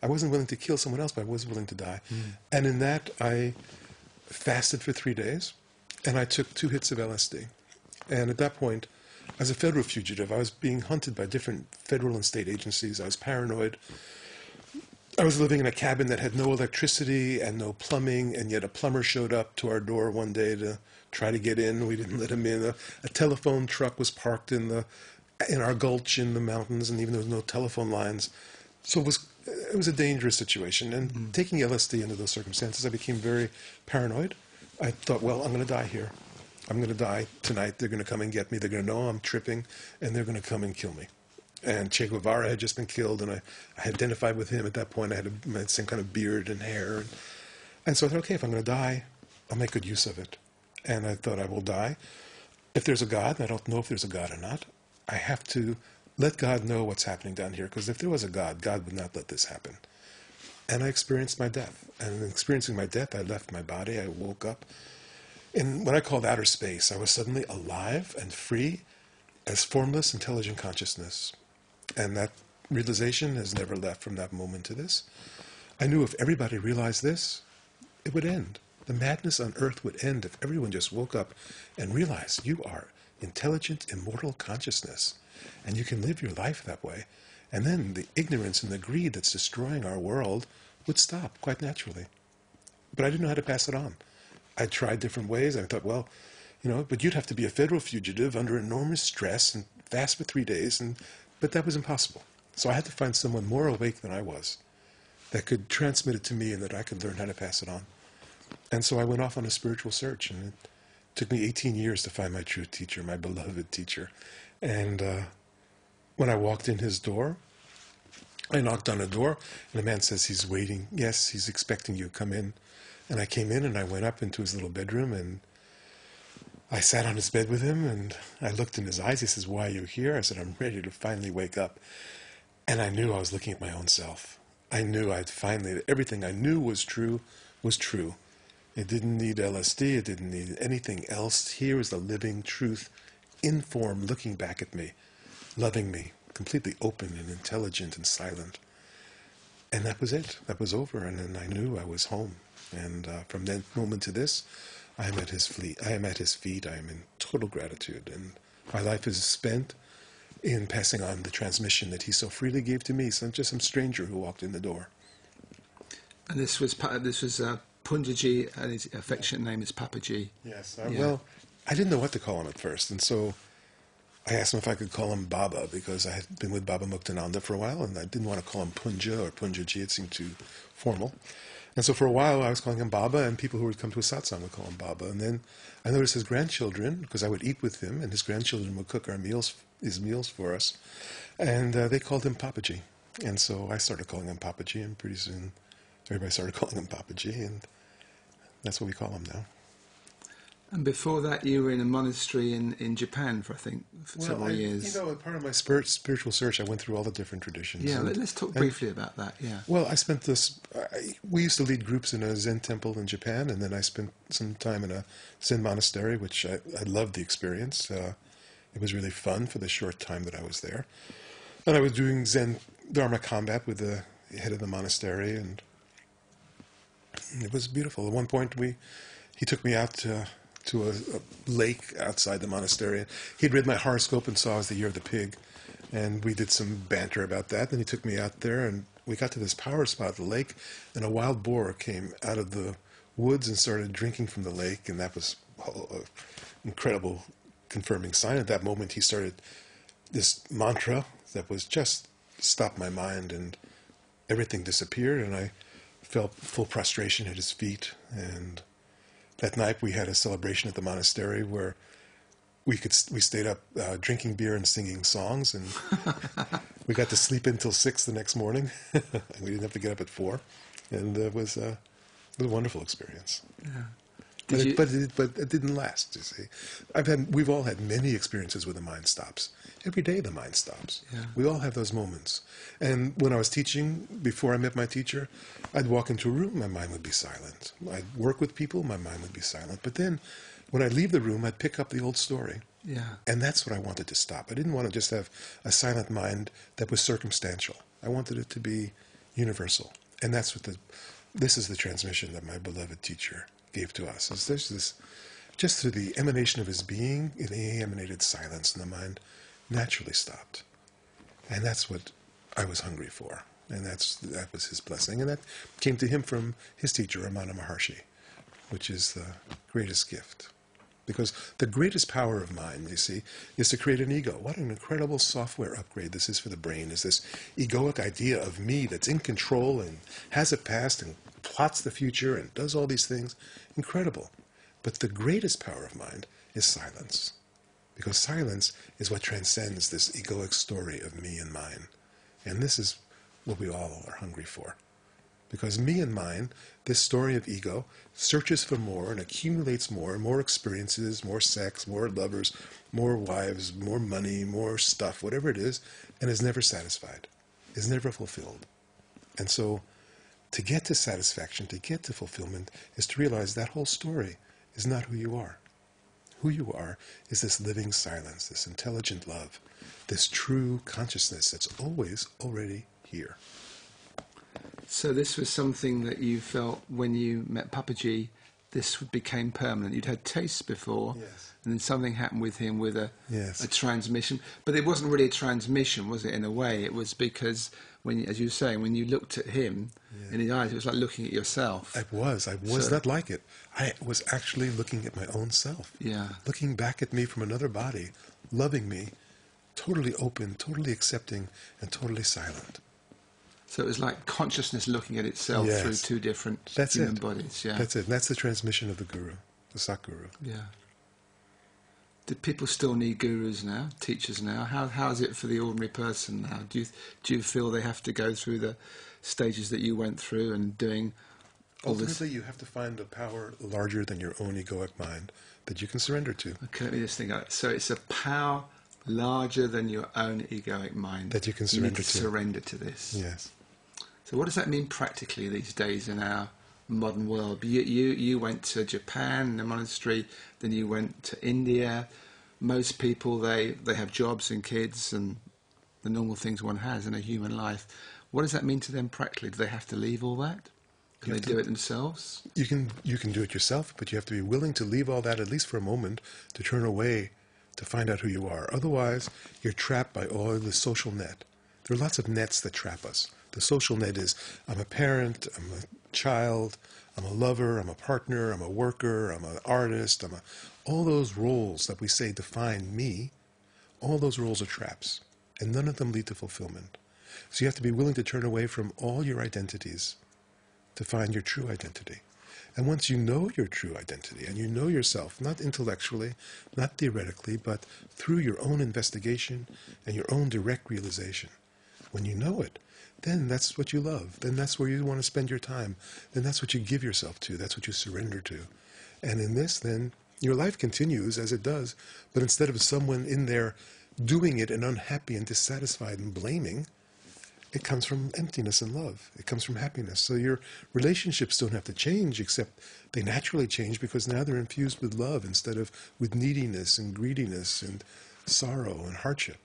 I wasn't willing to kill someone else, but I was willing to die. And in that, I fasted for 3 days, and I took 2 hits of LSD. And at that point, as a federal fugitive, I was being hunted by different federal and state agencies. I was paranoid. I was living in a cabin that had no electricity and no plumbing, and yet a plumber showed up to our door one day to try to get in. We didn't let him in. A telephone truck was parked in our gulch in the mountains, and even there was no telephone lines. So it was a dangerous situation. And taking LSD under those circumstances, I became very paranoid. I thought, well, I'm going to die here. I'm going to die tonight. They're going to come and get me. They're going to know I'm tripping, and they're going to come and kill me. And Che Guevara had just been killed, and I identified with him at that point. I had the same kind of beard and hair. And so I thought, okay, if I'm going to die, I'll make good use of it. And I thought I will die. If there's a God, and I don't know if there's a God or not, I have to let God know what's happening down here, because if there was a God, God would not let this happen. And I experienced my death. And in experiencing my death, I left my body. I woke up in what I called outer space. I was suddenly alive and free as formless, intelligent consciousness. And that realization has never left from that moment to this. I knew if everybody realized this, it would end. The madness on earth would end if everyone just woke up and realized you are intelligent, immortal consciousness, and you can live your life that way. And then the ignorance and the greed that's destroying our world would stop quite naturally. But I didn't know how to pass it on. I tried different ways. I thought, well, but you'd have to be a federal fugitive under enormous stress and fast for 3 days, but that was impossible. So I had to find someone more awake than I was that could transmit it to me and that I could learn how to pass it on. And so I went off on a spiritual search, and it took me 18 years to find my true teacher, my beloved teacher. And when I walked in his door, I knocked on a door, and the man says, he's waiting. Yes, he's expecting you. Come in. And I came in, and I went up into his little bedroom, and I sat on his bed with him, and I looked in his eyes. He says, why are you here? I said, I'm ready to finally wake up. And I knew I was looking at my own self. I knew everything I knew was true was true. It didn't need LSD. It didn't need anything else. Here was the living truth in form, looking back at me, loving me, completely open and intelligent and silent. And that was it. That was over. And then I knew I was home. And from that moment to this, I am at his feet. I am in total gratitude. And my life is spent in passing on the transmission that he so freely gave to me. So I'm just some stranger who walked in the door. And this was Poonja, and his affectionate name is Papaji. Yes. Well, I didn't know what to call him at first. And so I asked him if I could call him Baba, because I had been with Baba Muktananda for a while, and I didn't want to call him Poonja or Poonjaji. It seemed too formal. And so for a while, I was calling him Baba, and people who would come to a satsang would call him Baba. And then I noticed his grandchildren, because I would eat with him, and his grandchildren would cook his meals for us, and they called him Papaji. And so I started calling him Papaji, and pretty soon everybody started calling him Papaji, and that's what we call him now. And before that, you were in a monastery in Japan for several years. Part of my spiritual search, I went through all the different traditions. Yeah, let's talk briefly about that, yeah. Well, I spent we used to lead groups in a Zen temple in Japan, and then I spent some time in a Zen monastery, which I loved the experience. It was really fun for the short time that I was there. And I was doing Zen Dharma combat with the head of the monastery, and it was beautiful. At one point, he took me out to a lake outside the monastery. He'd read my horoscope and saw it was the year of the pig, and we did some banter about that. Then he took me out there, and we got to this power spot at the lake, and a wild boar came out of the woods and started drinking from the lake, and that was an incredible confirming sign. At that moment, he started this mantra that was just stopped my mind, and everything disappeared, and I felt full prostration at his feet. And that night we had a celebration at the monastery where we stayed up drinking beer and singing songs, and we got to sleep until 6 the next morning. We didn't have to get up at 4, and it was a wonderful experience. Yeah. But it didn't last, you see. We've all had many experiences where the mind stops. Every day the mind stops. Yeah. We all have those moments. And when I was teaching, before I met my teacher, I'd walk into a room, my mind would be silent. I'd work with people, my mind would be silent. But then when I'd leave the room, I'd pick up the old story. Yeah. And that's what I wanted to stop. I didn't want to just have a silent mind that was circumstantial. I wanted it to be universal. And this is the transmission that my beloved teacher gave to us. Is there's this, just through the emanation of his being, he emanated silence, and the mind naturally stopped. And that's what I was hungry for. And that was his blessing. And that came to him from his teacher, Ramana Maharshi, which is the greatest gift. Because the greatest power of mind, you see, is to create an ego. What an incredible software upgrade this is for the brain, is this egoic idea of me that's in control and has a past and plots the future and does all these things. Incredible. But the greatest power of mind is silence. Because silence is what transcends this egoic story of me and mine. And this is what we all are hungry for. Because me and mine, this story of ego, searches for more and accumulates more experiences, more sex, more lovers, more wives, more money, more stuff, whatever it is, and is never satisfied, is never fulfilled. And so to get to satisfaction, to get to fulfillment, is to realize that whole story is not who you are. Who you are is this living silence, this intelligent love, this true consciousness that's always already here. So this was something that you felt when you met Papaji, this became permanent. You'd had tastes before, Yes. and then something happened with him with a transmission. But it wasn't really a transmission, was it, in a way? It was because, when, as you were saying, when you looked at him in his eyes, it was like looking at yourself. I was not like it. I was actually looking at my own self. Yeah. Looking back at me from another body, loving me, totally open, totally accepting, and totally silent. So it was like consciousness looking at itself through two different human bodies. Yeah, that's it. And that's the transmission of the guru, the Satguru. Yeah. Do people still need gurus now, teachers now? How is it for the ordinary person now? Do you feel they have to go through the stages that you went through and doing all this? Ultimately, you have to find a power larger than your own egoic mind that you can surrender to. Okay, let me just think. So it's a power larger than your own egoic mind that you can surrender to. Surrender to this. Yes. So what does that mean practically these days in our modern world? You went to Japan in a monastery, then you went to India. Most people, they have jobs and kids and the normal things one has in a human life. What does that mean to them practically? Do they have to leave all that? Can they do it themselves? You can do it yourself, but you have to be willing to leave all that, at least for a moment, to turn away to find out who you are. Otherwise, you're trapped by all the social net. There are lots of nets that trap us. The social net is, I'm a parent, I'm a child, I'm a lover, I'm a partner, I'm a worker, I'm an artist, all those roles that we say define me, all those roles are traps, and none of them lead to fulfillment. So you have to be willing to turn away from all your identities to find your true identity. And once you know your true identity, and you know yourself, not intellectually, not theoretically, but through your own investigation and your own direct realization, when you know it, then that's what you love. Then that's where you want to spend your time. Then that's what you give yourself to. That's what you surrender to. And in this, then, your life continues as it does, but instead of someone in there doing it and unhappy and dissatisfied and blaming, it comes from emptiness and love. It comes from happiness. So your relationships don't have to change, except they naturally change because now they're infused with love instead of with neediness and greediness and sorrow and hardship.